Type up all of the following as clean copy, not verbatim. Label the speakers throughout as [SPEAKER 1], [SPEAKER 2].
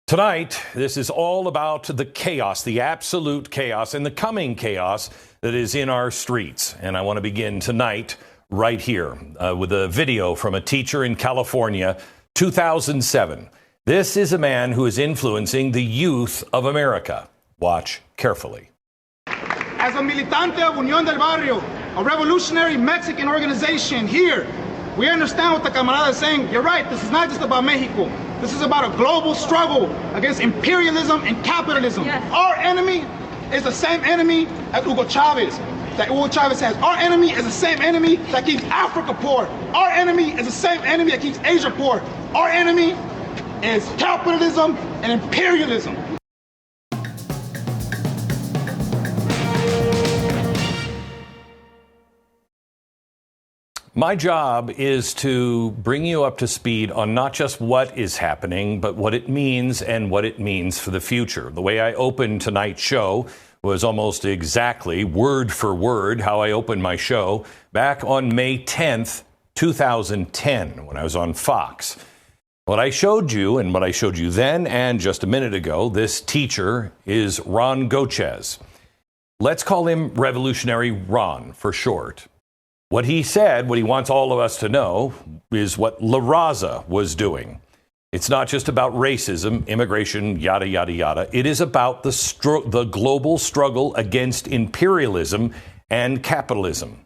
[SPEAKER 1] Tonight, this is all about the chaos, the absolute chaos, and the coming chaos that is in our streets. And I want to begin tonight right here with a video from a teacher in California, 2007. This is a man who is influencing the youth of America. Watch carefully.
[SPEAKER 2] As a militante of Unión del Barrio, a revolutionary Mexican organization here, we understand what the camarada is saying. You're right, this is not just about Mexico. This is about a global struggle against imperialism and capitalism. Yes. Our enemy is the same enemy as Hugo Chavez, that Hugo Chavez has. Our enemy is the same enemy that keeps Africa poor. Our enemy is the same enemy that keeps Asia poor. Our enemy is capitalism and imperialism.
[SPEAKER 1] My job is to bring you up to speed on not just what is happening, but what it means and what it means for the future. The way I opened tonight's show was almost exactly word for word how I opened my show back on May 10th, 2010, when I was on Fox. What I showed you and what I showed you then and just a minute ago, this teacher is Ron Gochez. Let's call him Revolutionary Ron for short. What he said, what he wants all of us to know, is what La Raza was doing. It's not just about racism, immigration, yada, yada, yada. It is about the global struggle against imperialism and capitalism.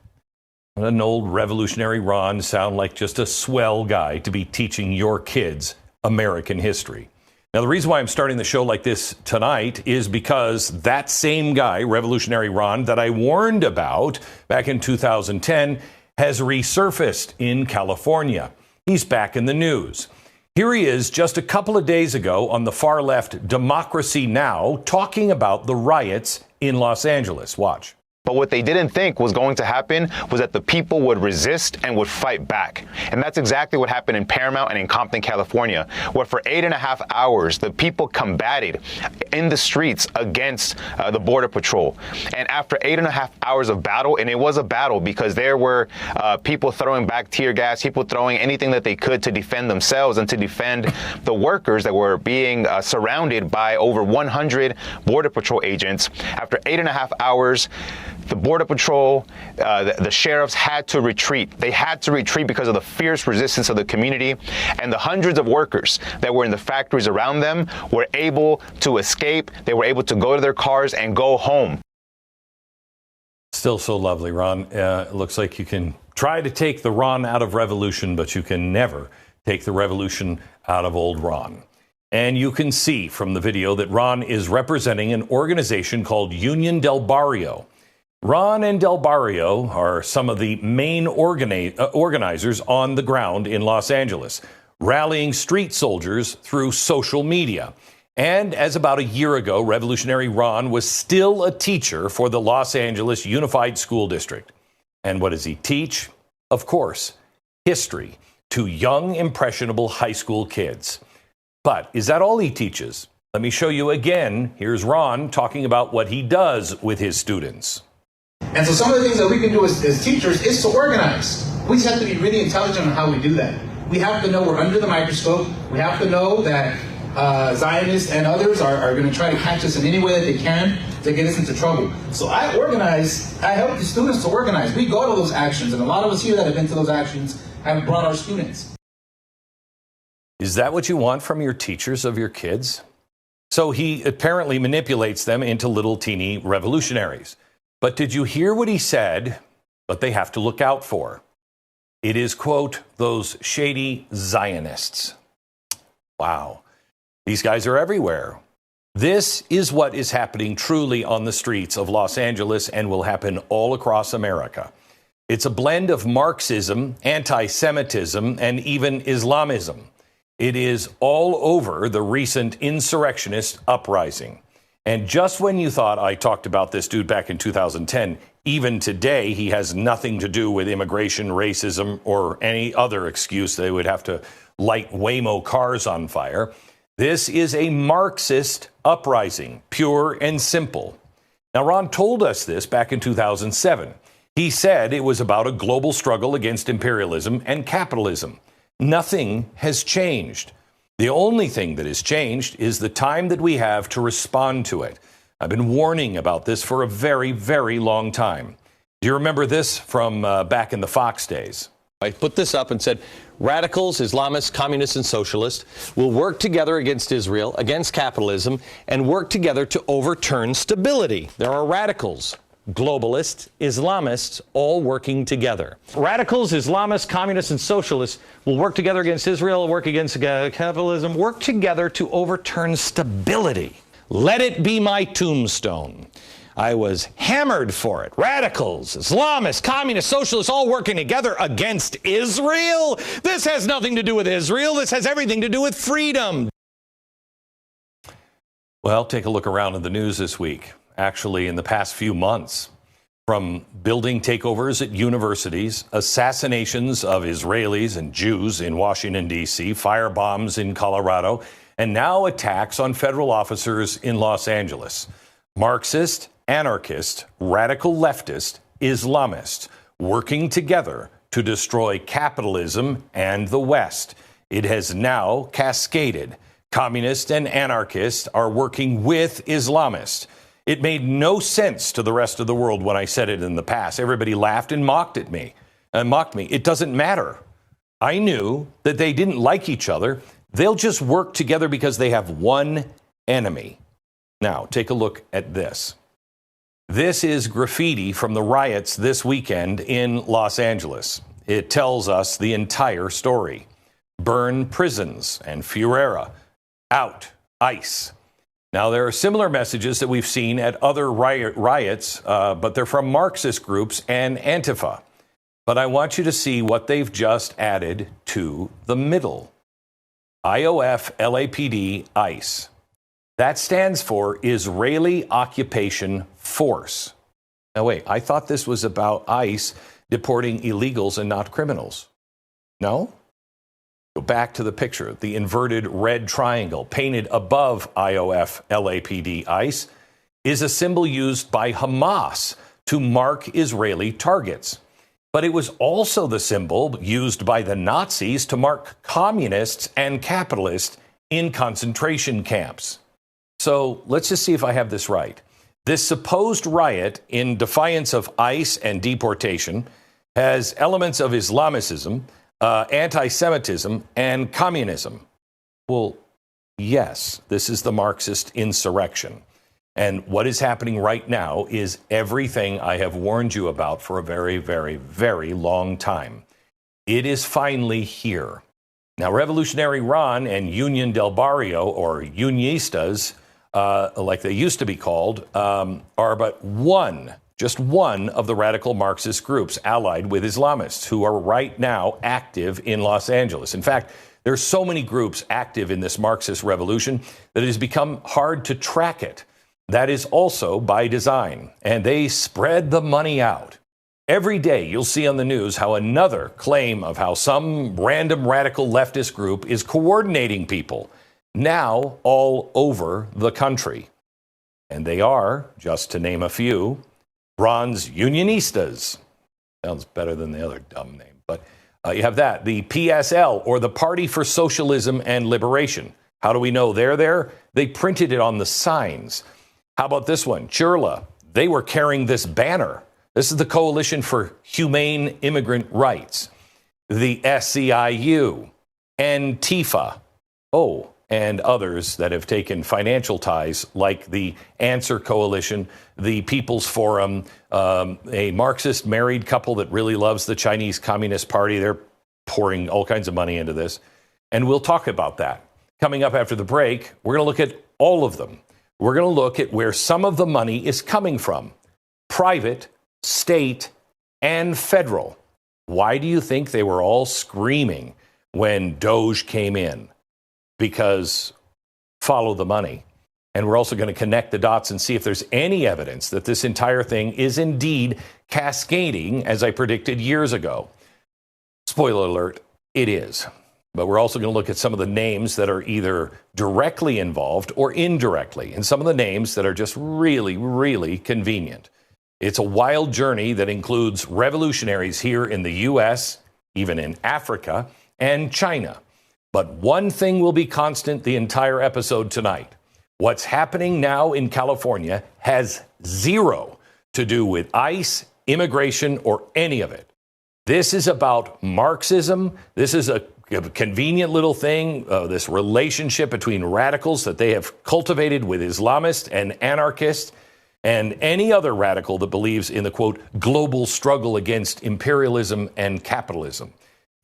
[SPEAKER 1] An old Revolutionary Ron sound like just a swell guy to be teaching your kids American history. Now, the reason why I'm starting the show like this tonight is because that same guy, Revolutionary Ron, that I warned about back in 2010, has resurfaced in California. He's back in the news. Here he is just a couple of days ago on the far left Democracy Now! Talking about the riots in Los Angeles. Watch.
[SPEAKER 3] But what they didn't think was going to happen was that the people would resist and would fight back. And that's exactly what happened in Paramount and in Compton, California, where for 8.5 hours, the people combated in the streets against the Border Patrol. And after 8.5 hours of battle, and it was a battle because there were people throwing back tear gas, people throwing anything that they could to defend themselves and to defend the workers that were being surrounded by over 100 Border Patrol agents. After 8.5 hours, the Border Patrol, the sheriffs had to retreat. They had to retreat because of the fierce resistance of the community, and the hundreds of workers that were in the factories around them were able to escape. They were able to go to their cars and go home.
[SPEAKER 1] Still so lovely, Ron. It looks like you can try to take the Ron out of revolution, but you can never take the revolution out of old Ron. And you can see from the video that Ron is representing an organization called Union del Barrio. Ron and Del Barrio are some of the main organizers on the ground in Los Angeles, rallying street soldiers through social media. And as about a year ago, Revolutionary Ron was still a teacher for the Los Angeles Unified School District. And what does he teach? Of course, history to young, impressionable high school kids. But is that all he teaches? Let me show you again. Here's Ron talking about what he does with his students.
[SPEAKER 4] And so some of the things that we can do as teachers is to organize. We just have to be really intelligent on how we do that. We have to know we're under the microscope. We have to know that Zionists and others are going to try to catch us in any way that they can to get us into trouble. So I help the students to organize. We go to those actions, and a lot of us here that have been to those actions have brought our students.
[SPEAKER 1] Is that what you want from your teachers of your kids? So he apparently manipulates them into little teeny revolutionaries. But did you hear what he said? But they have to look out for. It is, quote, those shady Zionists. Wow. These guys are everywhere. This is what is happening truly on the streets of Los Angeles and will happen all across America. It's a blend of Marxism, anti-Semitism, and even Islamism. It is all over the recent insurrectionist uprising. And just when you thought I talked about this dude back in 2010, even today, he has nothing to do with immigration, racism, or any other excuse they would have to light Waymo cars on fire. This is a Marxist uprising, pure and simple. Now, Ron told us this back in 2007. He said it was about a global struggle against imperialism and capitalism. Nothing has changed. The only thing that has changed is the time that we have to respond to it. I've been warning about this for a very, very long time. Do you remember this from back in the Fox days?
[SPEAKER 5] I put this up and said, radicals, Islamists, communists, and socialists will work together against Israel, against capitalism, and work together to overturn stability. There are radicals, globalists, Islamists, all working together. Radicals, Islamists, communists, and socialists will work together against Israel, work against capitalism, work together to overturn stability. Let it be my tombstone. I was hammered for it. Radicals, Islamists, communists, socialists, all working together against Israel? This has nothing to do with Israel. This has everything to do with freedom.
[SPEAKER 1] Well, take a look around in the news this week. Actually, in the past few months, from building takeovers at universities, assassinations of Israelis and Jews in Washington, D.C., firebombs in Colorado, and now attacks on federal officers in Los Angeles. Marxist, anarchist, radical leftist, Islamist, working together to destroy capitalism and the West. It has now cascaded. Communists and anarchists are working with Islamists. It made no sense to the rest of the world when I said it in the past. Everybody laughed and mocked me. It doesn't matter. I knew that they didn't like each other. They'll just work together because they have one enemy. Now, take a look at this. This is graffiti from the riots this weekend in Los Angeles. It tells us the entire story. Burn prisons and Furera. Out. ICE. Now, there are similar messages that we've seen at other riots, but they're from Marxist groups and Antifa. But I want you to see what they've just added to the middle. IOF, LAPD, ICE. That stands for Israeli Occupation Force. Now, wait, I thought this was about ICE deporting illegals and not criminals. No? Go back to the picture. The inverted red triangle painted above IOF, LAPD, ICE is a symbol used by Hamas to mark Israeli targets. But it was also the symbol used by the Nazis to mark communists and capitalists in concentration camps. So let's just see if I have this right. This supposed riot in defiance of ICE and deportation has elements of Islamicism, anti-Semitism, and communism. Well, yes, this is the Marxist insurrection. And what is happening right now is everything I have warned you about for a very, very, very long time. It is finally here. Now, Revolutionary Ron and Union del Barrio, or Unionistas, like they used to be called, are but just one of the radical Marxist groups allied with Islamists who are right now active in Los Angeles. In fact, there's so many groups active in this Marxist revolution that it has become hard to track it. That is also by design, and they spread the money out. Every day you'll see on the news how another claim of how some random radical leftist group is coordinating people, now all over the country. And they are, just to name a few, Ron's Unionistas. Sounds better than the other dumb name, but you have that. The PSL, or the Party for Socialism and Liberation. How do we know they're there? They printed it on the signs. How about this one? Churla. They were carrying this banner. This is the Coalition for Humane Immigrant Rights. The SEIU, Antifa. Oh, and others that have taken financial ties, like the Answer Coalition, the People's Forum, a Marxist married couple that really loves the Chinese Communist Party. They're pouring all kinds of money into this. And we'll talk about that. Coming up after the break, we're going to look at all of them. We're going to look at where some of the money is coming from. Private, state, and federal. Why do you think they were all screaming when Doge came in? Because follow the money. And we're also going to connect the dots and see if there's any evidence that this entire thing is indeed cascading, as I predicted years ago. Spoiler alert, it is. But we're also going to look at some of the names that are either directly involved or indirectly, and some of the names that are just really, really convenient. It's a wild journey that includes revolutionaries here in the U.S., even in Africa, and China. But one thing will be constant the entire episode tonight. What's happening now in California has zero to do with ICE, immigration, or any of it. This is about Marxism. This is a convenient little thing, this relationship between radicals that they have cultivated with Islamists and anarchists and any other radical that believes in the, quote, global struggle against imperialism and capitalism.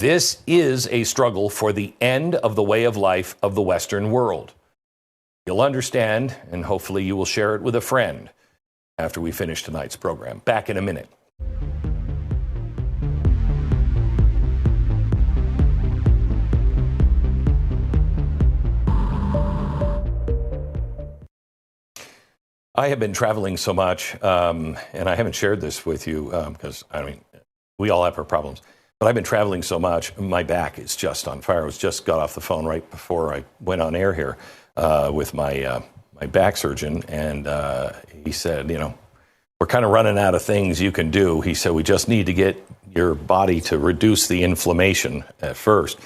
[SPEAKER 1] This is a struggle for the end of the way of life of the Western world. You'll understand, and hopefully you will share it with a friend after we finish tonight's program. Back in a minute. I have been traveling so much, and I haven't shared this with you because, we all have our problems. But I've been traveling so much, my back is just on fire. I just got off the phone right before I went on air here with my back surgeon, and he said, we're kind of running out of things you can do. He said, we just need to get your body to reduce the inflammation at first.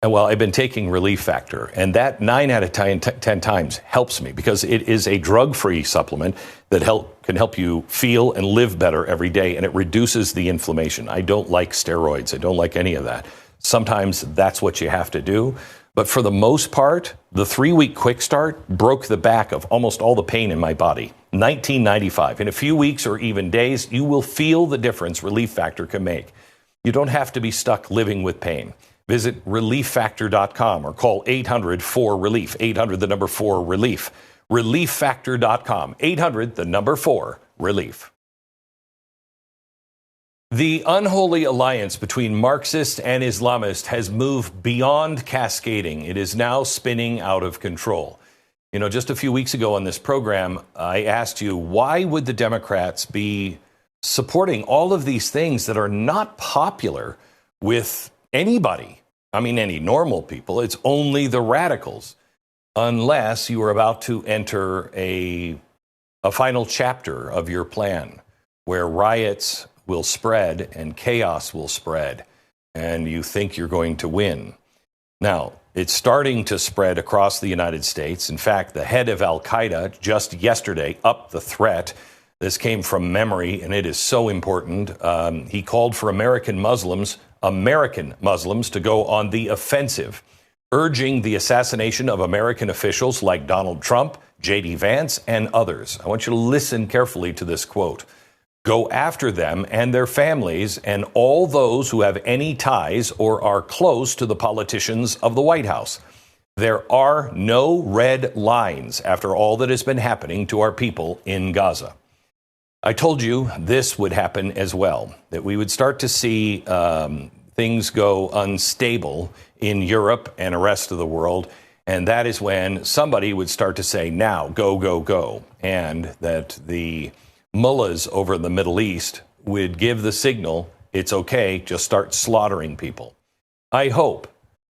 [SPEAKER 1] And well, I've been taking Relief Factor, and that 9 out of 10 times helps me because it is a drug-free supplement that can help you feel and live better every day, and it reduces the inflammation. I don't like steroids. I don't like any of that. Sometimes that's what you have to do. But for the most part, the 3-week quick start broke the back of almost all the pain in my body. $19.95. In a few weeks or even days, you will feel the difference Relief Factor can make. You don't have to be stuck living with pain. Visit relieffactor.com or call 800-4-RELIEF, 800 the number 4-RELIEF, relieffactor.com, 800 the number 4-RELIEF. The unholy alliance between Marxists and Islamists has moved beyond cascading. It is now spinning out of control. Just a few weeks ago on this program, I asked you, why would the Democrats be supporting all of these things that are not popular with anybody? Any normal people. It's only the radicals, unless you are about to enter a final chapter of your plan where riots will spread and chaos will spread, and you think you're going to win. Now, it's starting to spread across the United States. In fact, the head of Al-Qaeda just yesterday upped the threat. This came from memory, and it is so important. He called for American Muslims to go on the offensive, urging the assassination of American officials like Donald Trump, J.D. Vance, and others. I want you to listen carefully to this quote. Go after them and their families and all those who have any ties or are close to the politicians of the White House. There are no red lines after all that has been happening to our people in Gaza. I told you this would happen as well, that we would start to see things go unstable in Europe and the rest of the world, and that is when somebody would start to say, now, go, go, go, and that the mullahs over in the Middle East would give the signal, it's okay, just start slaughtering people. I hope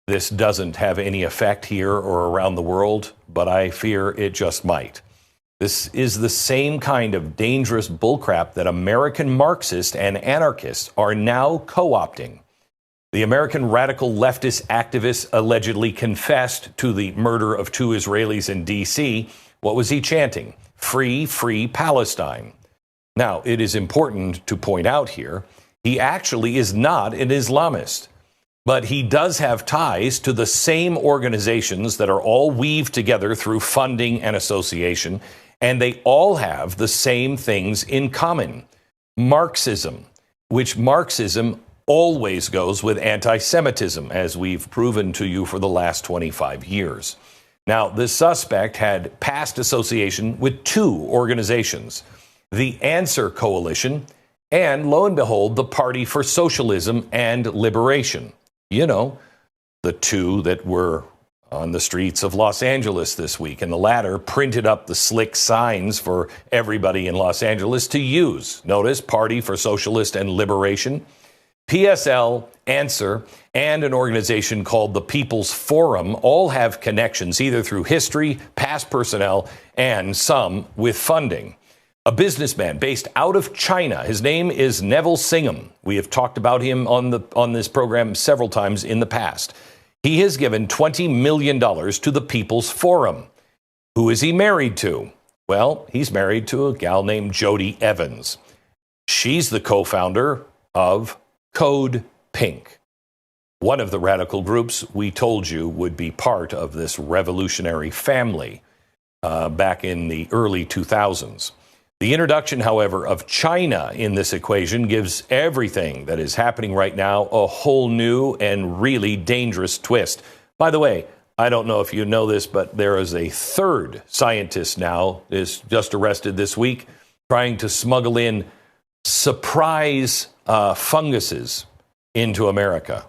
[SPEAKER 1] this doesn't have any effect here or around the world, but I fear it just might. This is the same kind of dangerous bullcrap that American Marxists and anarchists are now co-opting. The American radical leftist activist allegedly confessed to the murder of 2 Israelis in D.C. What was he chanting? Free, free Palestine. Now, it is important to point out here, he actually is not an Islamist, but he does have ties to the same organizations that are all weaved together through funding and association, and they all have the same things in common. Marxism, which Marxism always goes with anti-Semitism, as we've proven to you for the last 25 years. Now, the suspect had past association with 2 organizations, the Answer Coalition, and lo and behold, the Party for Socialism and Liberation. The 2 that were on the streets of Los Angeles this week, and the latter printed up the slick signs for everybody in Los Angeles to use. Notice, Party for Socialist and Liberation, PSL, Answer, and an organization called the People's Forum all have connections either through history, past personnel, and some with funding. A businessman based out of China. His name is Neville Singham. We have talked about him on this program several times in the past. he has given $20 million to the People's Forum. Who is he married to? Well, he's married to a gal named Jody Evans. She's the co-founder of Code Pink, one of the radical groups we told you would be part of this revolutionary family back in the early 2000s. The introduction, however, of China in this equation gives everything that is happening right now a whole new and really dangerous twist. By the way, I don't know if you know this, but there is a third scientist now is just arrested this week trying to smuggle in surprise funguses into America.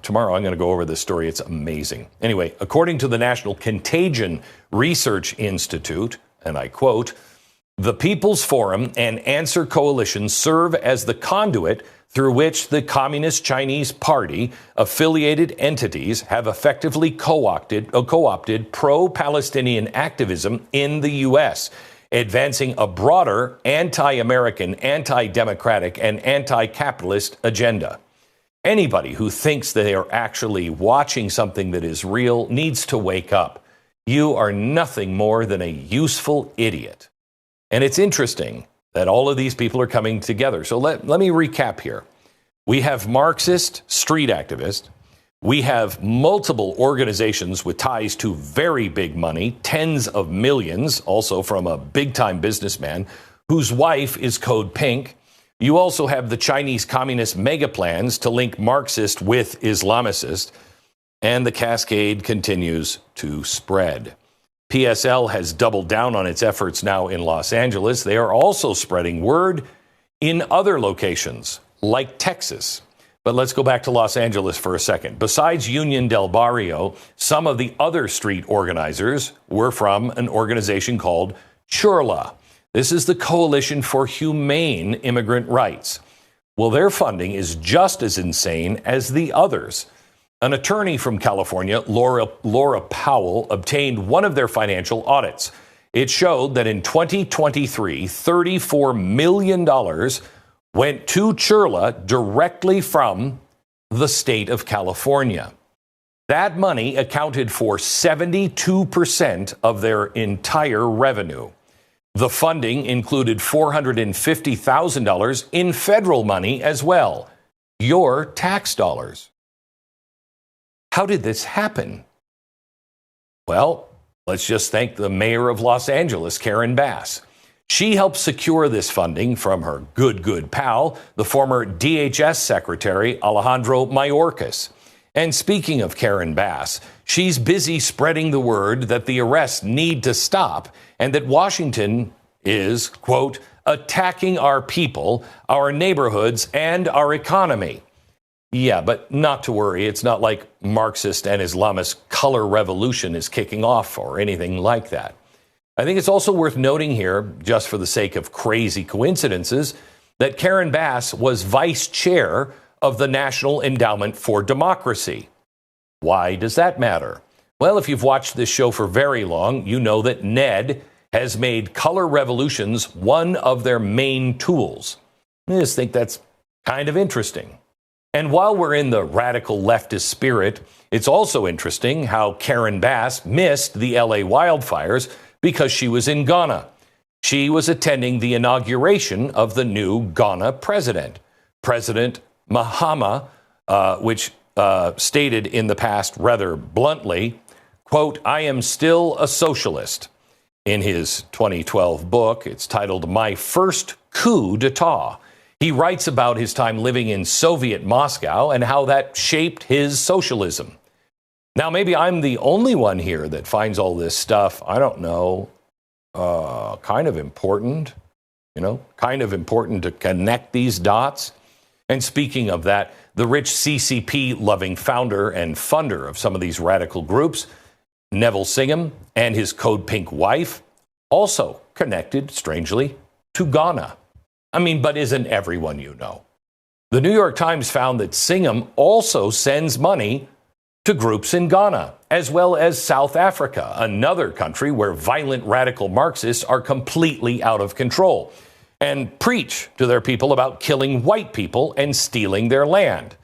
[SPEAKER 1] Tomorrow I'm going to go over this story. It's amazing. Anyway, according to the National Contagion Research Institute, and I quote, "The People's Forum and Answer Coalition serve as the conduit through which the Communist Chinese Party affiliated entities have effectively co-opted pro-Palestinian activism in the U.S., advancing a broader anti-American, anti-democratic, and anti-capitalist agenda. Anybody who thinks they are actually watching something that is real needs to wake up. You are nothing more than a useful idiot." And it's interesting that all of these people are coming together. So let me recap here. We have Marxist street activists. We have multiple organizations with ties to very big money, tens of millions, also from a big-time businessman whose wife is Code Pink. You also have the Chinese communist mega plans to link Marxist with Islamicists. And the cascade continues to spread. PSL has doubled down on its efforts now in Los Angeles. They are also spreading word in other locations, like Texas. But let's go back to Los Angeles for a second. Besides Union del Barrio, some of the other street organizers were from an organization called CHURLA. This is the Coalition for Humane Immigrant Rights. Well, their funding is just as insane as the others. An attorney from California, Laura Powell, obtained one of their financial audits. It showed that in 2023, $34 million went to CHURLA directly from the state of California. That money accounted for 72% of their entire revenue. The funding included $450,000 in federal money as well, your tax dollars. How did this happen? Well, let's just thank the mayor of Los Angeles, Karen Bass. She helped secure this funding from her good pal, the former DHS Secretary Alejandro Mayorkas. And speaking of Karen Bass, she's busy spreading the word that the arrests need to stop and that Washington is, quote, attacking our people, our neighborhoods, and our economy. Yeah, but not to worry. It's not like Marxist and Islamist color revolution is kicking off or anything like that. I think it's also worth noting here, just for the sake of crazy coincidences, that Karen Bass was vice chair of the National Endowment for Democracy. Why does that matter? Well, if you've watched this show for very long, you know that NED has made color revolutions one of their main tools. I just think that's kind of interesting. And while we're in the radical leftist spirit, it's also interesting how Karen Bass missed the LA wildfires because she was in Ghana. She was attending the inauguration of the new Ghana president, President Mahama, which stated in the past rather bluntly, quote, "I am still a socialist." In his 2012 book, it's titled My First Coup d'etat. He writes about his time living in Soviet Moscow and how that shaped his socialism. Now, maybe I'm the only one here that finds all this stuff, I don't know, kind of important, kind of important to connect these dots. And speaking of that, the rich CCP-loving founder and funder of some of these radical groups, Neville Singham, and his Code Pink wife, also connected, strangely, to Ghana. I mean, but isn't everyone you know? The New York Times found that Singham also sends money to groups in Ghana, as well as South Africa, another country where violent radical Marxists are completely out of control and preach to their people about killing white people and stealing their land.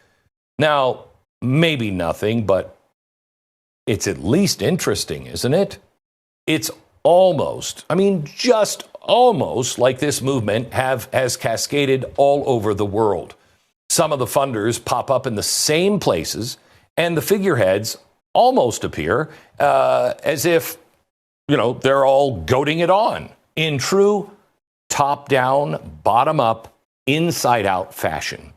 [SPEAKER 1] Now, maybe nothing, but it's at least interesting, isn't it? It's almost, I mean, just almost like this movement has cascaded all over the world. Some of the funders pop up in the same places, and the figureheads almost appear as if, they're all goading it on in true top-down, bottom-up, inside-out fashion.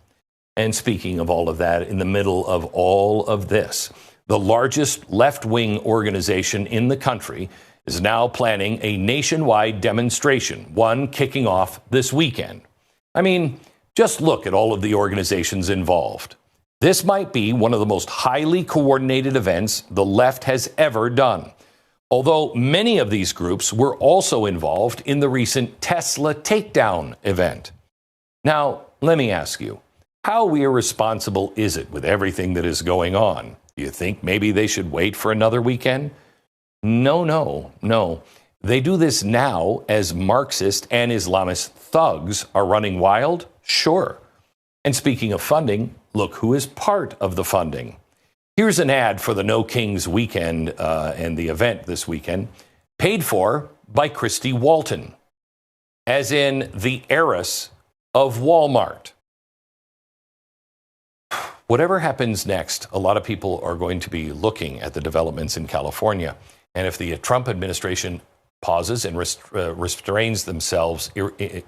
[SPEAKER 1] And speaking of all of that, in the middle of all of this, the largest left-wing organization in the country is now planning a nationwide demonstration, one kicking off this weekend. I mean, just look at all of the organizations involved. This might be one of the most highly coordinated events the left has ever done. Although many of these groups were also involved in the recent Tesla takedown event. Now, let me ask you, how irresponsible is it with everything that is going on? Do you think maybe they should wait for another weekend? No. They do this now as Marxist and Islamist thugs are running wild? Sure. And speaking of funding, look who is part of the funding. Here's an ad for the No Kings weekend and the event this weekend, paid for by Christy Walton, as in the heiress of Walmart. Whatever happens next, a lot of people are going to be looking at the developments in California. And if the Trump administration pauses and restrains themselves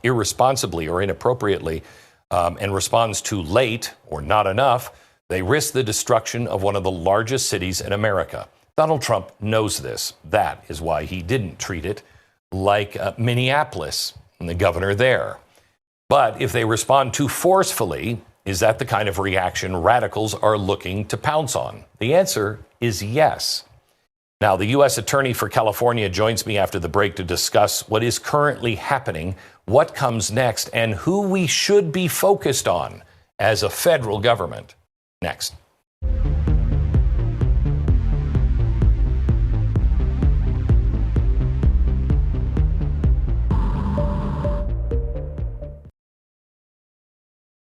[SPEAKER 1] irresponsibly or inappropriately and responds too late or not enough, they risk the destruction of one of the largest cities in America. Donald Trump knows this. That is why he didn't treat it like Minneapolis and the governor there. But if they respond too forcefully, is that the kind of reaction radicals are looking to pounce on? The answer is yes. Now, the U.S. Attorney for California joins me after the break to discuss what is currently happening, what comes next, and who we should be focused on as a federal government. Next.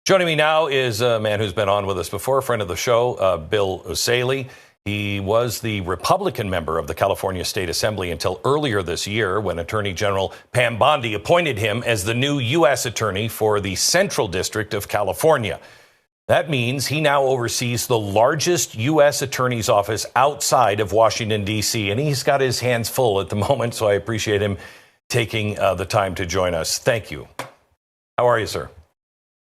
[SPEAKER 1] Joining me now is a man who's been on with us before, a friend of the show, Billy Essayli. He was the Republican member of the California State Assembly until earlier this year when Attorney General Pam Bondi appointed him as the new U.S. Attorney for the Central District of California. That means he now oversees the largest U.S. Attorney's office outside of Washington, D.C., and he's got his hands full at the moment, so I appreciate him taking the time to join us. Thank you. How are you, sir?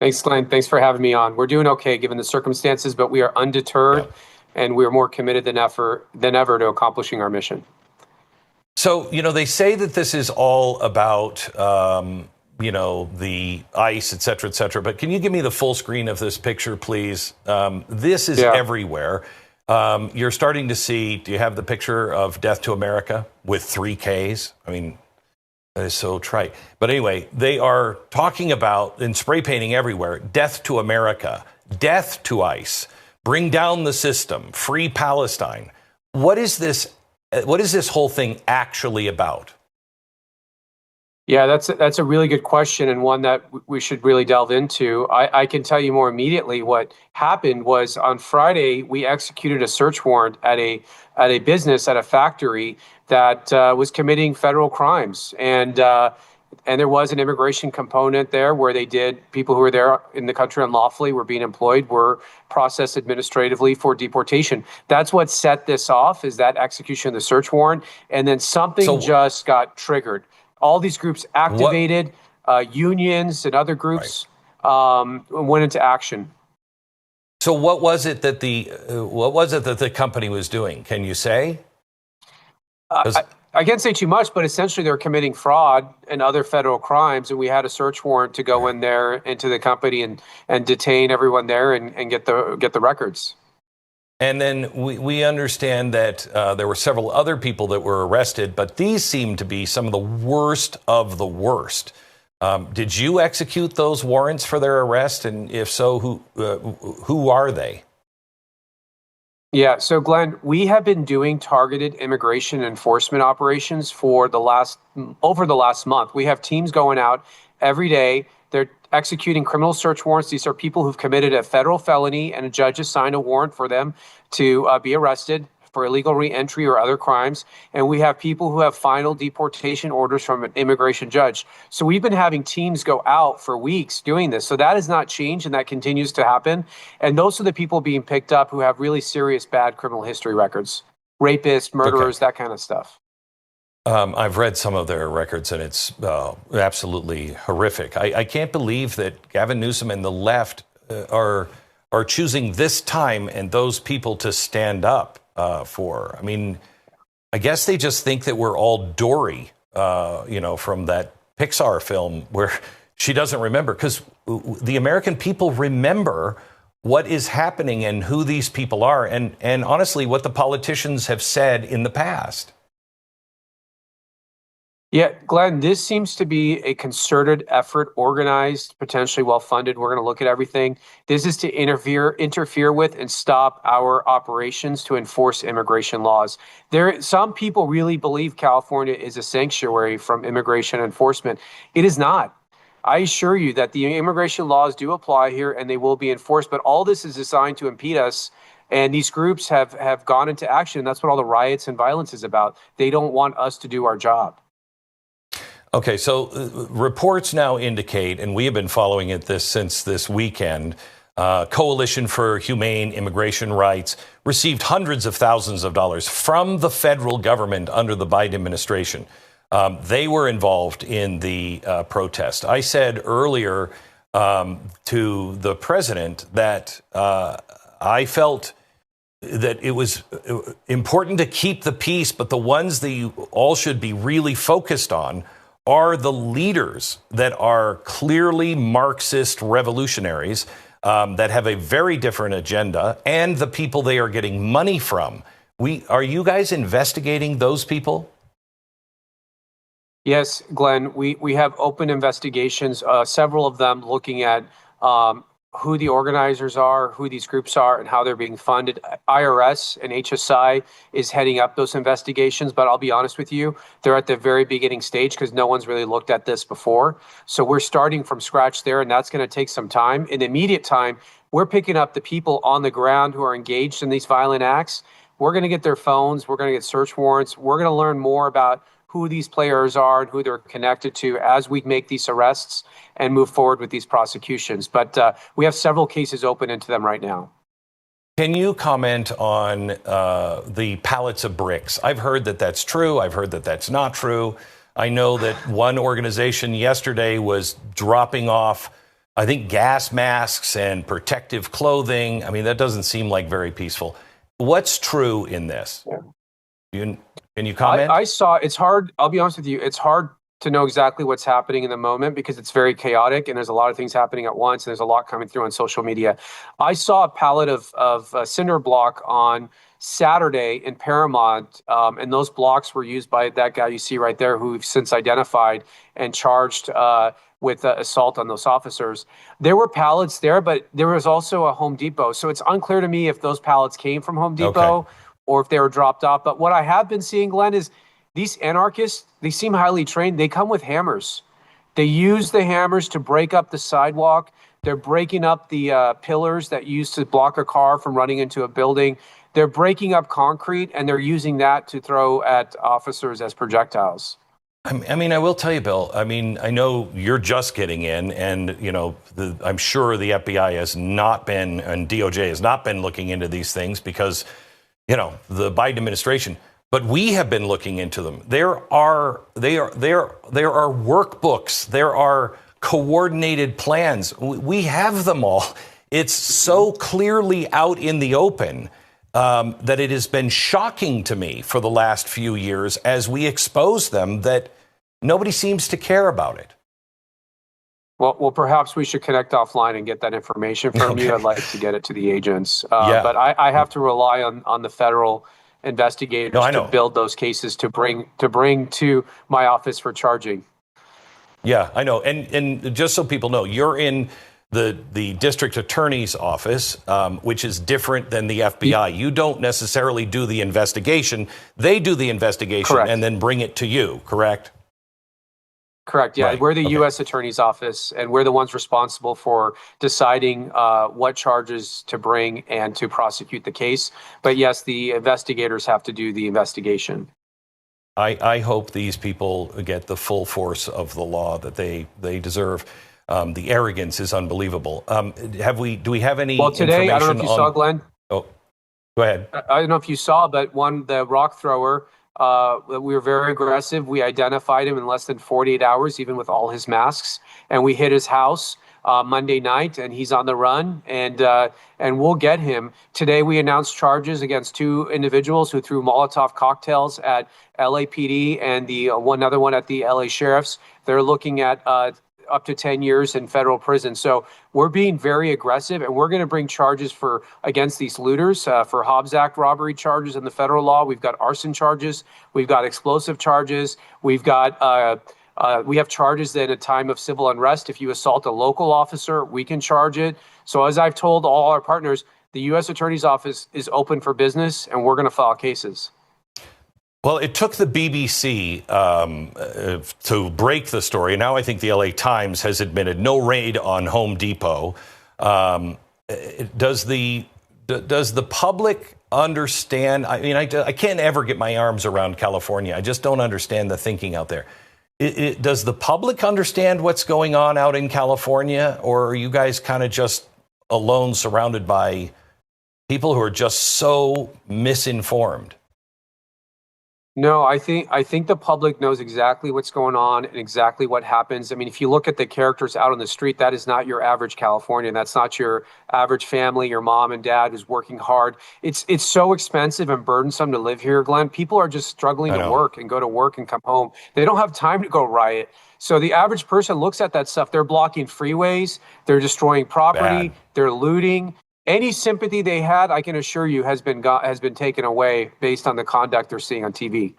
[SPEAKER 6] Thanks, Glenn. Thanks for having me on. We're doing okay given the circumstances, but we are undeterred, and we are more committed than ever to accomplishing our mission.
[SPEAKER 1] So, they say that this is all about the ICE, et cetera, but can you give me the full screen of this picture, please? This is everywhere. You're starting to see, do you have the picture of Death to America with 3 Ks? I mean, that is so trite. But anyway, they are talking about, in spray painting everywhere, death to America, death to ICE, bring down the system, free Palestine. What is this whole thing actually about?
[SPEAKER 6] Yeah, that's a really good question, and one that we should really delve into. I can tell you more immediately. What happened was on Friday, we executed a search warrant at a business, at a factory that was committing federal crimes. And there was an immigration component there where people who were there in the country unlawfully were being employed, were processed administratively for deportation. That's what set this off, is that execution of the search warrant. And then something just got triggered. All these groups activated, unions and other groups went into action.
[SPEAKER 1] So what was it that the company was doing? Can you say?
[SPEAKER 6] I can't say too much, but essentially they're committing fraud and other federal crimes, and we had a search warrant to go in there into the company and detain everyone there and get the records.
[SPEAKER 1] And then we understand that there were several other people that were arrested, but these seem to be some of the worst of the worst. Did you execute those warrants for their arrest? And if so, who are they?
[SPEAKER 6] Yeah, so Glenn, we have been doing targeted immigration enforcement operations for over the last month. We have teams going out every day. They're executing criminal search warrants. These are people who've committed a federal felony, and a judge has signed a warrant for them to be arrested for illegal re-entry or other crimes. And we have people who have final deportation orders from an immigration judge. So we've been having teams go out for weeks doing this. So that has not changed, and that continues to happen. And those are the people being picked up who have really serious bad criminal history records. Rapists, murderers, that kind of stuff.
[SPEAKER 1] I've read some of their records, and it's absolutely horrific. I can't believe that Gavin Newsom and the left are choosing this time and those people to stand up for. I mean, I guess they just think that we're all Dory, from that Pixar film where she doesn't remember, because the American people remember what is happening and who these people are, and honestly, what the politicians have said in the past.
[SPEAKER 6] Yeah, Glenn, this seems to be a concerted effort, organized, potentially well-funded. We're going to look at everything. This is to interfere with and stop our operations to enforce immigration laws. Some people really believe California is a sanctuary from immigration enforcement. It is not. I assure you that the immigration laws do apply here and they will be enforced, but all this is designed to impede us. And these groups have gone into action. That's what all the riots and violence is about. They don't want us to do our job.
[SPEAKER 1] Okay, so reports now indicate, and we have been following this since this weekend, Coalition for Humane Immigration Rights received hundreds of thousands of dollars from the federal government under the Biden administration. They were involved in the protest. I said earlier to the president that I felt that it was important to keep the peace, but the ones that you all should be really focused on are the leaders that are clearly Marxist revolutionaries that have a very different agenda, and the people they are getting money from. Are you guys investigating those people?
[SPEAKER 6] Yes, Glenn, we have open investigations, several of them looking at who the organizers are, who these groups are, and how they're being funded. IRS and HSI is heading up those investigations, but I'll be honest with you, they're at the very beginning stage because no one's really looked at this before. So we're starting from scratch there, and that's going to take some time. In the immediate time, we're picking up the people on the ground who are engaged in these violent acts. We're going to get their phones. We're going to get search warrants. We're going to learn more about who these players are and who they're connected to as we make these arrests and move forward with these prosecutions. But we have several cases open into them right now.
[SPEAKER 1] Can you comment on the pallets of bricks? I've heard that that's true. I've heard that that's not true. I know that one organization yesterday was dropping off, I think, gas masks and protective clothing. I mean, that doesn't seem like very peaceful. What's true in this? Yeah. Can you comment?
[SPEAKER 6] I saw, it's hard, I'll be honest with you, it's hard to know exactly what's happening in the moment because it's very chaotic and there's a lot of things happening at once and there's a lot coming through on social media. I saw a pallet of cinder block on Saturday in Paramount, and those blocks were used by that guy you see right there who we've since identified and charged with assault on those officers. There were pallets there, but there was also a Home Depot. So it's unclear to me if those pallets came from Home Depot or if they were dropped off. But what I have been seeing, Glenn, is these anarchists, they seem highly trained. They come with hammers. They use the hammers to break up the sidewalk. They're breaking up the pillars that used to block a car from running into a building. They're breaking up concrete, and they're using that to throw at officers as projectiles.
[SPEAKER 1] I mean, I will tell you, Bill, I mean, I know you're just getting in, and, I'm sure the FBI has not been, and DOJ has not been looking into these things because, the Biden administration, but we have been looking into them. There are workbooks. There are coordinated plans. We have them all. It's so clearly out in the open that it has been shocking to me for the last few years as we expose them that nobody seems to care about it.
[SPEAKER 6] Well, perhaps we should connect offline and get that information from you. I'd like to get it to the agents. But I have to rely on the federal investigators to build those cases to bring to my office for charging.
[SPEAKER 1] Yeah, I know. And just so people know, you're in the district attorney's office, which is different than the FBI. You don't necessarily do the investigation. They do the investigation and then bring it to you, correct?
[SPEAKER 6] Correct. Yeah,
[SPEAKER 1] Right.
[SPEAKER 6] we're the
[SPEAKER 1] Okay.
[SPEAKER 6] U.S. Attorney's Office, and we're the ones responsible for deciding what charges to bring and to prosecute the case. But yes, the investigators have to do the investigation.
[SPEAKER 1] I hope these people get the full force of the law that they deserve. The arrogance is unbelievable. Do we have any
[SPEAKER 6] Well, today, I don't know if you saw, Glenn.
[SPEAKER 1] Oh, go ahead.
[SPEAKER 6] I don't know if you saw, but the rock thrower, we were very aggressive. We identified him in less than 48 hours, even with all his masks. And we hit his house Monday night, and he's on the run, and we'll get him. Today, we announced charges against 2 individuals who threw Molotov cocktails at LAPD and one other one at the LA Sheriff's. They're looking at up to 10 years in federal prison. So we're being very aggressive, and we're going to bring charges against these looters for Hobbs Act robbery charges in the federal law. We've got arson charges. We've got explosive charges. We have charges that in a time of civil unrest, if you assault a local officer, we can charge it. So as I've told all our partners, the U.S. Attorney's Office is open for business, and we're going to file cases.
[SPEAKER 1] Well, it took the BBC to break the story. Now I think the LA Times has admitted no raid on Home Depot. Does the public understand? I mean, I can't ever get my arms around California. I just don't understand the thinking out there. Does the public understand what's going on out in California, or are you guys kind of just alone, surrounded by people who are just so misinformed?
[SPEAKER 6] No, I think the public knows exactly what's going on and exactly what happens. I mean, if you look at the characters out on the street, that is not your average Californian. That's not your average family, your mom and dad who's working hard. It's so expensive and burdensome to live here, Glenn. People are just struggling to work and go to work and come home. They don't have time to go riot. So the average person looks at that stuff. They're blocking freeways. They're destroying property. They're looting. Any sympathy they had, I can assure you, has been taken away based on the conduct they're seeing on TV.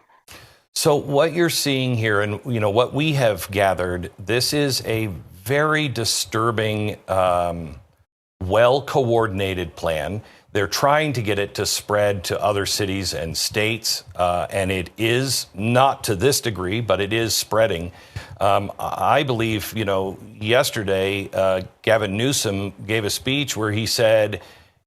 [SPEAKER 1] So what you're seeing here, and what we have gathered, this is a very disturbing, well-coordinated plan. They're trying to get it to spread to other cities and states, and it is not to this degree, but it is spreading. I believe, yesterday, Gavin Newsom gave a speech where he said,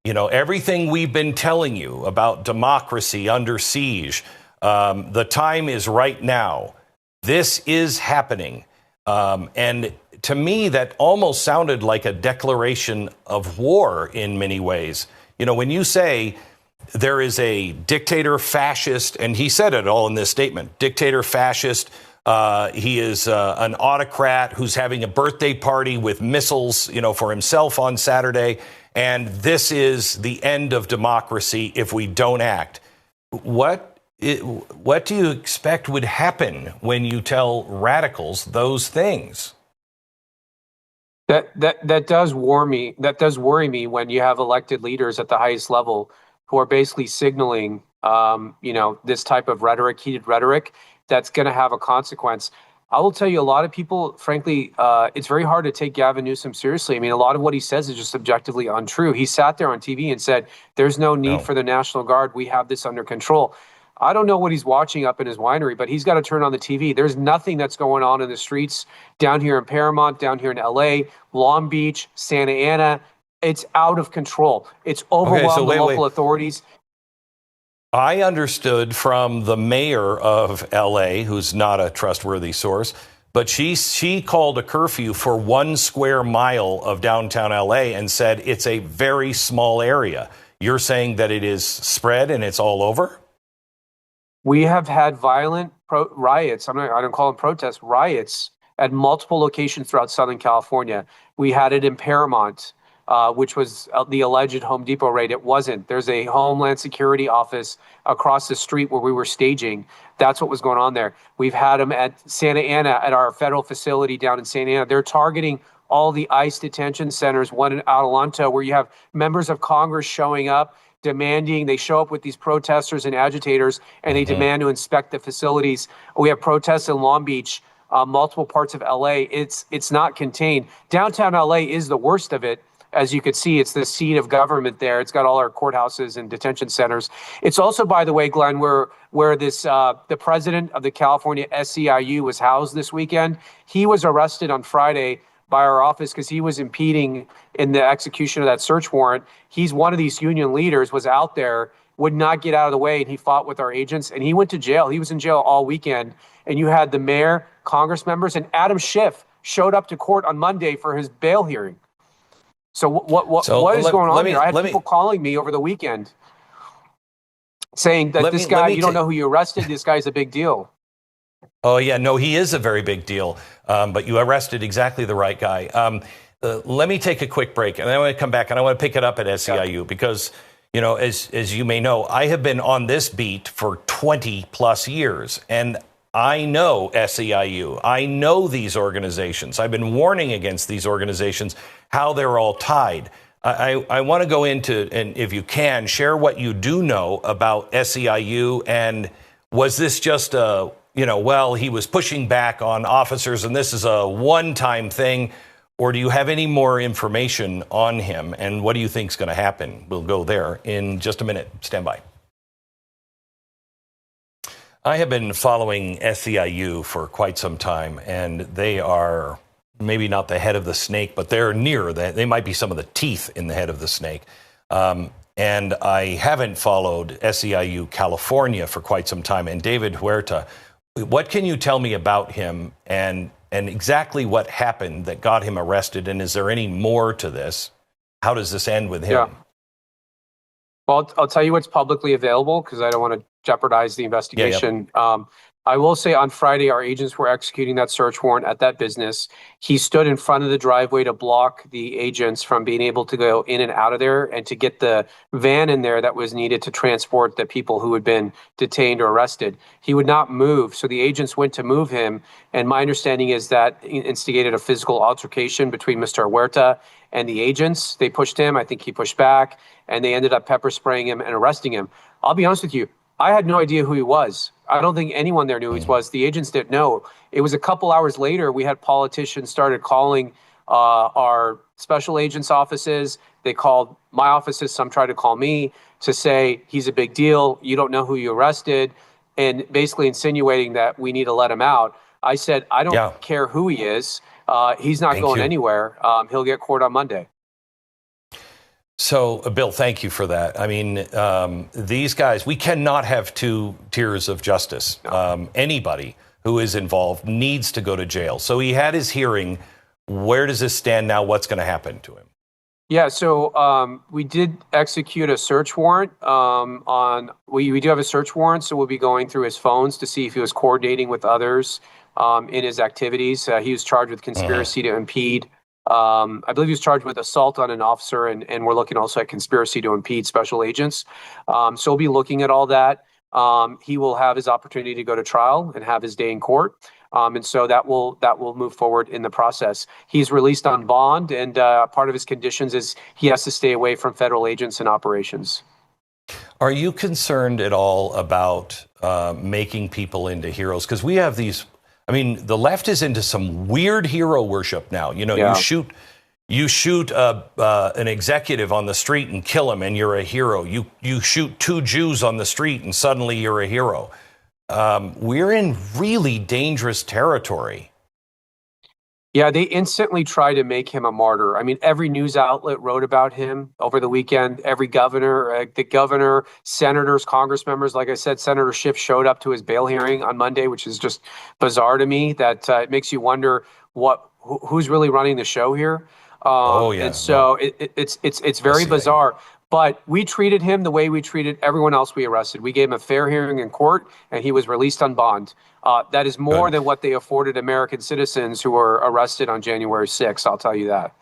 [SPEAKER 1] everything we've been telling you about democracy under siege, the time is right now. This is happening. And to me, that almost sounded like a declaration of war in many ways. When you say there is a dictator fascist, and he said it all in this statement, dictator fascist, he is an autocrat who's having a birthday party with missiles, for himself on Saturday. And this is the end of democracy if we don't act. What do you expect would happen when you tell radicals those things?
[SPEAKER 6] That does worry me when you have elected leaders at the highest level who are basically signaling, this type of rhetoric, heated rhetoric, that's going to have a consequence. I will tell you, a lot of people, frankly, it's very hard to take Gavin Newsom seriously. I mean, a lot of what he says is just objectively untrue. He sat there on TV and said, there's no need for the National Guard. We have this under control. I don't know what he's watching up in his winery, but he's got to turn on the TV. There's nothing that's going on in the streets down here in Paramount, down here in LA, Long Beach, Santa Ana. It's out of control. It's overwhelmed the local authorities.
[SPEAKER 1] I understood from the mayor of LA, who's not a trustworthy source, but she called a curfew for 1 square mile of downtown LA and said it's a very small area. You're saying that it is spread and it's all over?
[SPEAKER 6] We have had violent riots. I don't call them protests, riots at multiple locations throughout Southern California. We had it in Paramount, which was the alleged Home Depot raid. It wasn't. There's a Homeland Security office across the street where we were staging. That's what was going on there. We've had them at Santa Ana, at our federal facility down in Santa Ana. They're targeting all the ICE detention centers, one in Adelanto, where you have members of Congress showing up, demanding, they show up with these protesters and agitators, and they demand to inspect the facilities. We have protests in Long Beach, multiple parts of LA. It's not contained. Downtown LA is the worst of it. as you could see, it's the seat of government there. It's got all our courthouses and detention centers. It's also, by the way, Glenn, where this the president of the California SEIU was housed this weekend. He was arrested on Friday by our office because he was impeding in the execution of that search warrant. He's one of these union leaders, was out there, would not get out of the way, and he fought with our agents, and he went to jail. He was in jail all weekend, and you had the mayor, Congress members, and Adam Schiff showed up to court on Monday for his bail hearing. So what is going on here? I had people calling me over the weekend saying that this guy, you don't know who you arrested, this guy's a big deal.
[SPEAKER 1] Oh, yeah, no, he is a very big deal, but you arrested exactly the right guy. Let me take a quick break, and then I want to come back, and I want to pick it up at SEIU because, you know, as you may know, I have been on this beat for 20 plus years, and I know SEIU. I know these organizations. I've been warning against these organizations, how they're all tied. I want to go into, and if you can, share what you do know about SEIU, and was this just a, you know, well, he was pushing back on officers and this is a one-time thing, or do you have any more information on him, and what do you think is going to happen? We'll go there in just a minute. Stand by. I have been following SEIU for quite some time, and they are maybe not the head of the snake, but they're near that. They might be some of the teeth in the head of the snake. And I haven't followed SEIU California for quite some time. And David Huerta, what can you tell me about him and exactly what happened that got him arrested? And is there any more to this? How does this end with him?
[SPEAKER 6] Yeah. Well, I'll tell you what's publicly available because I don't want to jeopardize the investigation. I will say on Friday, our agents were executing that search warrant at that business. He stood in front of the driveway to block the agents from being able to go in and out of there and to get the van in there that was needed to transport the people who had been detained or arrested. He would not move, so the agents went to move him. And my understanding is that instigated a physical altercation between Mr. Huerta and the agents. They pushed him. I think he pushed back, and they ended up pepper spraying him and arresting him. I'll be honest with you. I had no idea who he was. I don't think anyone there knew who he was. The agents didn't know. It was a couple hours later, we had politicians started calling our special agents' offices. They called my offices. Some tried to call me to say, he's a big deal. You don't know who you arrested. And basically insinuating that we need to let him out. I said, I don't care who he is. He's not going anywhere. He'll get court on Monday.
[SPEAKER 1] So, Bill, thank you for that. I mean, these guys, we cannot have two tiers of justice. Anybody who is involved needs to go to jail. So he had his hearing. Where does this stand now? What's going to happen to him?
[SPEAKER 6] Yeah, so we did execute a search warrant we do have a search warrant, so we'll be going through his phones to see if he was coordinating with others in his activities. He was charged with conspiracy to impede. I believe he was charged with assault on an officer, and we're looking also at conspiracy to impede special agents. So we'll be looking at all that. He will have his opportunity to go to trial and have his day in court. And so that will move forward in the process. He's released on bond, and part of his conditions is he has to stay away from federal agents and operations.
[SPEAKER 1] Are you concerned at all about making people into heroes? Because we have these. I mean, the left is into some weird hero worship now. You know, you shoot an executive on the street and kill him, and you're a hero. You shoot two Jews on the street, and suddenly you're a hero. We're in really dangerous territory.
[SPEAKER 6] Yeah, they instantly try to make him a martyr. I mean, every news outlet wrote about him over the weekend. Every governor, senators, Congress members, like I said, Senator Schiff showed up to his bail hearing on Monday, which is just bizarre to me. That it makes you wonder who's really running the show here. And so it's very bizarre. But we treated him the way we treated everyone else we arrested. We gave him a fair hearing in court, and he was released on bond. That is more than what they afforded American citizens who were arrested on January 6th. I'll tell you that.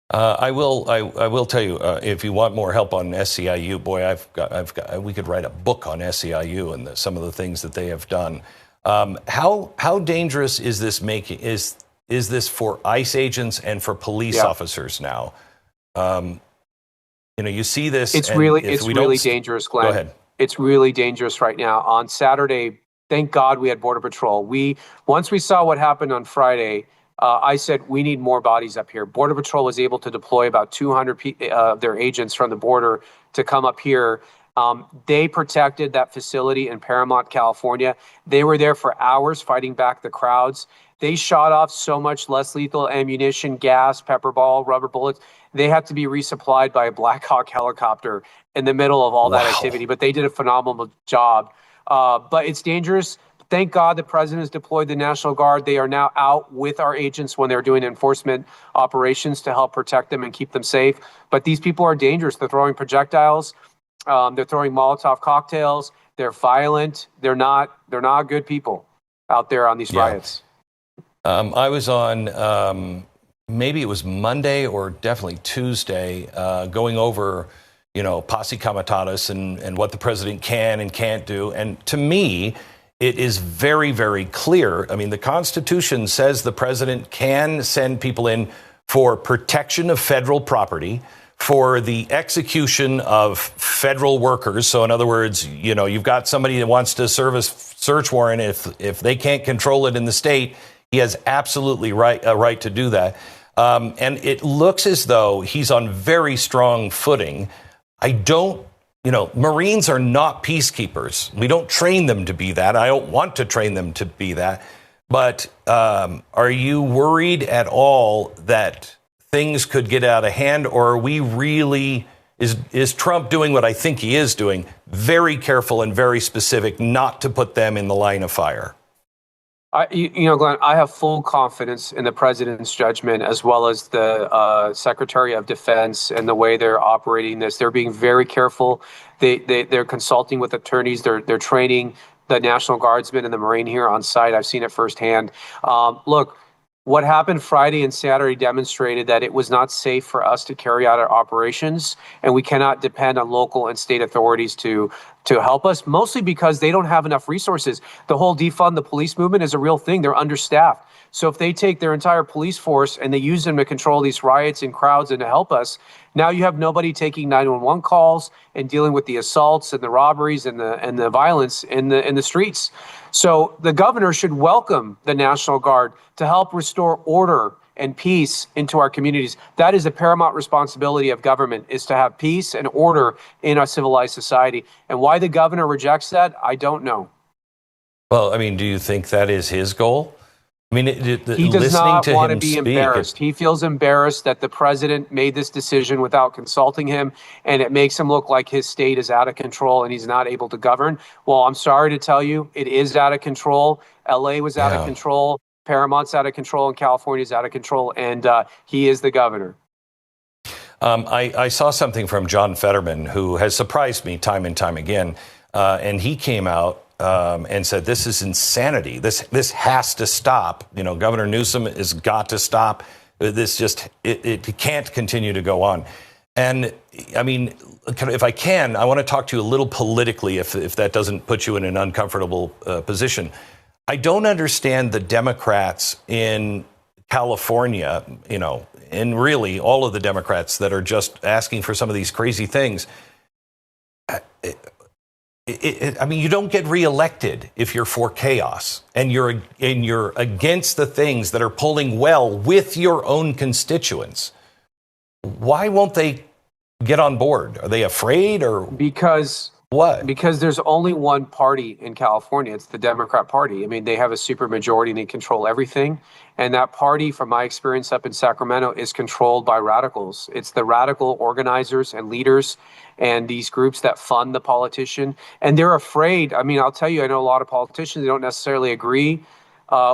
[SPEAKER 1] I will tell you, if you want more help on SEIU, boy, we could write a book on SEIU and some of the things that they have done. How dangerous is this is this for ICE agents and for police officers now? You know, you see this.
[SPEAKER 6] It's really dangerous, Glenn.
[SPEAKER 1] Go ahead.
[SPEAKER 6] It's really dangerous right now. On Saturday, thank God we had Border Patrol. Once we saw what happened on Friday, I said, we need more bodies up here. Border Patrol was able to deploy about 200 of their agents from the border to come up here. They protected that facility in Paramount, California. They were there for hours fighting back the crowds. They shot off so much less lethal ammunition, gas, pepper ball, rubber bullets. They had to be resupplied by a Black Hawk helicopter in the middle of all that activity. But they did a phenomenal job. But it's dangerous. Thank God the president has deployed the National Guard. They are now out with our agents when they're doing enforcement operations to help protect them and keep them safe. But these people are dangerous. They're throwing projectiles. They're throwing Molotov cocktails. They're violent. They're not good people out there on these riots.
[SPEAKER 1] I was on, maybe it was Monday or definitely Tuesday, going over, posse comitatus and what the president can and can't do. And to me, it is very, very clear. I mean, the Constitution says the president can send people in for protection of federal property, for the execution of federal workers. So in other words, you've got somebody that wants to serve a search warrant. If they can't control it in the state, he has absolutely a right to do that. And it looks as though he's on very strong footing. Marines are not peacekeepers. We don't train them to be that. I don't want to train them to be that. But are you worried at all that things could get out of hand, or are we really, is Trump doing what I think he is doing, very careful and very specific not to put them in the line of fire?
[SPEAKER 6] Glenn, I have full confidence in the president's judgment as well as the Secretary of Defense and the way they're operating this. They're being very careful. They're consulting with attorneys. They're training the National Guardsmen and the Marine here on site. I've seen it firsthand. Look, what happened Friday and Saturday demonstrated that it was not safe for us to carry out our operations, and we cannot depend on local and state authorities to help us, mostly because they don't have enough resources. The whole defund the police movement is a real thing. They're understaffed. So if they take their entire police force and they use them to control these riots and crowds and to help us, now you have nobody taking 911 calls and dealing with the assaults and the robberies and the violence in the streets. So the governor should welcome the National Guard to help restore order and peace into our communities. That is the paramount responsibility of government, is to have peace and order in our civilized society. And why the governor rejects that, I don't know.
[SPEAKER 1] Well, I mean, do you think that is his goal? I mean,
[SPEAKER 6] he does not want to be embarrassed. He feels embarrassed that the president made this decision without consulting him, and it makes him look like his state is out of control and he's not able to govern. Well, I'm sorry to tell you, it is out of control. LA was out of control. Paramount's out of control, and California's out of control, and he is the governor.
[SPEAKER 1] I saw something from John Fetterman, who has surprised me time and time again, and he came out and said, this is insanity. This has to stop. Governor Newsom has got to stop. This just, it can't continue to go on. And I mean, if I can, I want to talk to you a little politically, if that doesn't put you in an uncomfortable position. I don't understand the Democrats in California, and really all of the Democrats that are just asking for some of these crazy things. I mean, you don't get reelected if you're for chaos and you're against the things that are polling well with your own constituents. Why won't they get on board? Are they afraid, or
[SPEAKER 6] because
[SPEAKER 1] what?
[SPEAKER 6] Because there's only one party in California. It's the Democrat Party. I mean, they have a super majority and they control everything. And that party, from my experience up in Sacramento, is controlled by radicals. It's the radical organizers and leaders and these groups that fund the politician. And they're afraid. I mean, I'll tell you, I know a lot of politicians, they don't necessarily agree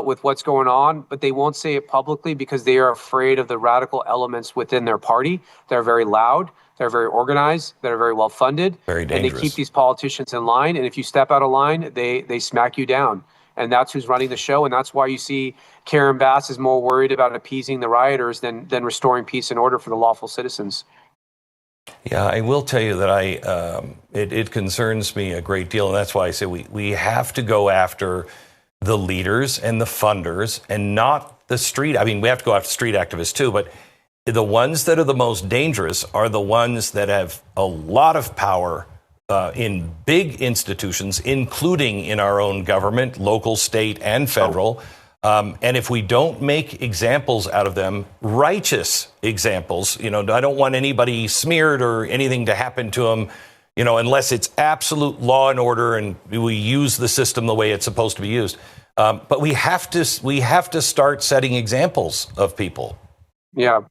[SPEAKER 6] with what's going on, but they won't say it publicly because they are afraid of the radical elements within their party. They're very loud. They're very organized. They're very well funded.
[SPEAKER 1] Very dangerous.
[SPEAKER 6] And they keep these politicians in line. And if you step out of line, they smack you down. And that's who's running the show. And that's why you see Karen Bass is more worried about appeasing the rioters than restoring peace and order for the lawful citizens.
[SPEAKER 1] Yeah, I will tell you that it concerns me a great deal. And that's why I say we have to go after the leaders and the funders and not the street. I mean, we have to go after street activists too, but the ones that are the most dangerous are the ones that have a lot of power in big institutions, including in our own government, local, state, and federal. And if we don't make examples out of them, righteous examples, I don't want anybody smeared or anything to happen to them, unless it's absolute law and order and we use the system the way it's supposed to be used. But we have to start setting examples of people.
[SPEAKER 6] Yeah.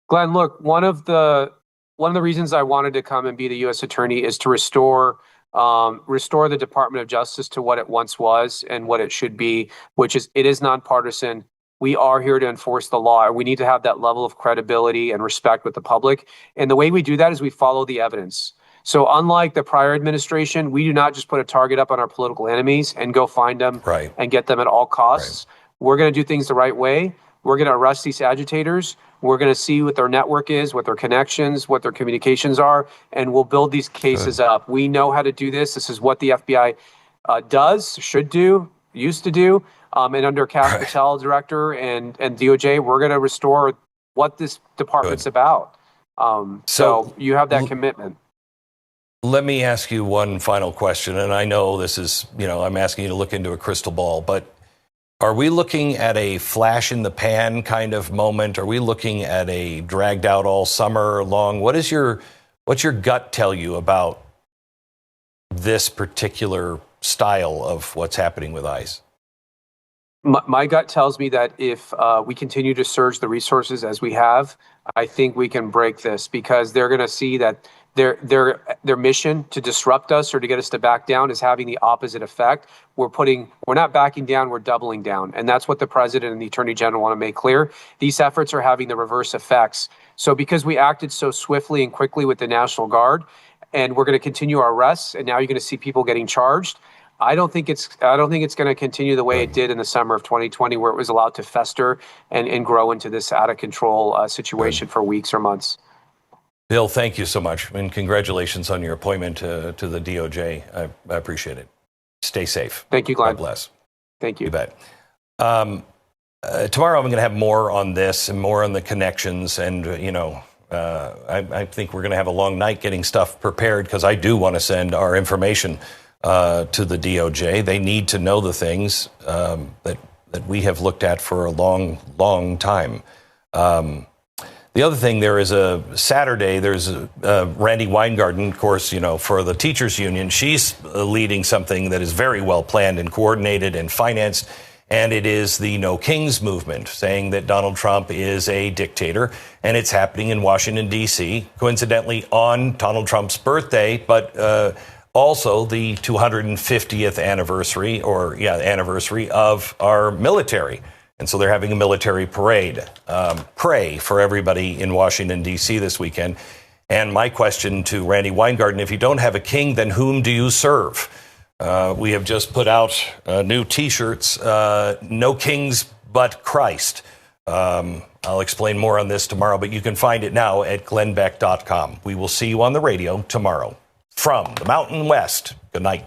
[SPEAKER 6] Glenn, look, one of the reasons I wanted to come and be the U.S. attorney is to restore the Department of Justice to what it once was and what it should be, which is it is nonpartisan. We are here to enforce the law, and we need to have that level of credibility and respect with the public. And the way we do that is we follow the evidence. So unlike the prior administration, we do not just put a target up on our political enemies and go find them and get them at all costs. Right. We're going to do things the right way. We're going to arrest these agitators. We're going to see what their network is, what their connections, what their communications are, and we'll build these cases up. We know how to do this. This is what the FBI does, should do, used to do. And under Cass Patel, director, and DOJ, we're going to restore what this department's about. So you have that commitment.
[SPEAKER 1] Let me ask you one final question, and I know this is, I'm asking you to look into a crystal ball, but are we looking at a flash in the pan kind of moment? Are we looking at a dragged out all summer long? What's your gut tell you about this particular style of what's happening with ICE?
[SPEAKER 6] My gut tells me that if we continue to surge the resources as we have, I think we can break this, because they're going to see that their mission to disrupt us or to get us to back down is having the opposite effect. We're not backing down, we're doubling down. And that's what the president and the attorney general want to make clear. These efforts are having the reverse effects. So because we acted so swiftly and quickly with the National Guard, and we're going to continue our arrests, and now you're going to see people getting charged, I don't think it's going to continue the way it did in the summer of 2020, where it was allowed to fester and grow into this out of control situation for weeks or months.
[SPEAKER 1] Bill, thank you so much, and congratulations on your appointment to the DOJ. I appreciate it. Stay safe.
[SPEAKER 6] Thank you, Glenn.
[SPEAKER 1] God bless.
[SPEAKER 6] Thank you.
[SPEAKER 1] You bet. Tomorrow I'm going to have more on this and more on the connections, and I think we're going to have a long night getting stuff prepared, because I do want to send our information to the DOJ. They need to know the things that we have looked at for a long, long time. The other thing, there's Randi Weingarten, of course, for the teachers union. She's leading something that is very well planned and coordinated and financed, and it is the No Kings movement, saying that Donald Trump is a dictator, and it's happening in Washington, D.C., coincidentally on Donald Trump's birthday, but also the 250th anniversary of our military. And so they're having a military parade. Pray for everybody in Washington, D.C. this weekend. And my question to Randi Weingarten, if you don't have a king, then whom do you serve? We have just put out new T-shirts, No Kings But Christ. I'll explain more on this tomorrow, but you can find it now at glennbeck.com. We will see you on the radio tomorrow. From the Mountain West, good night.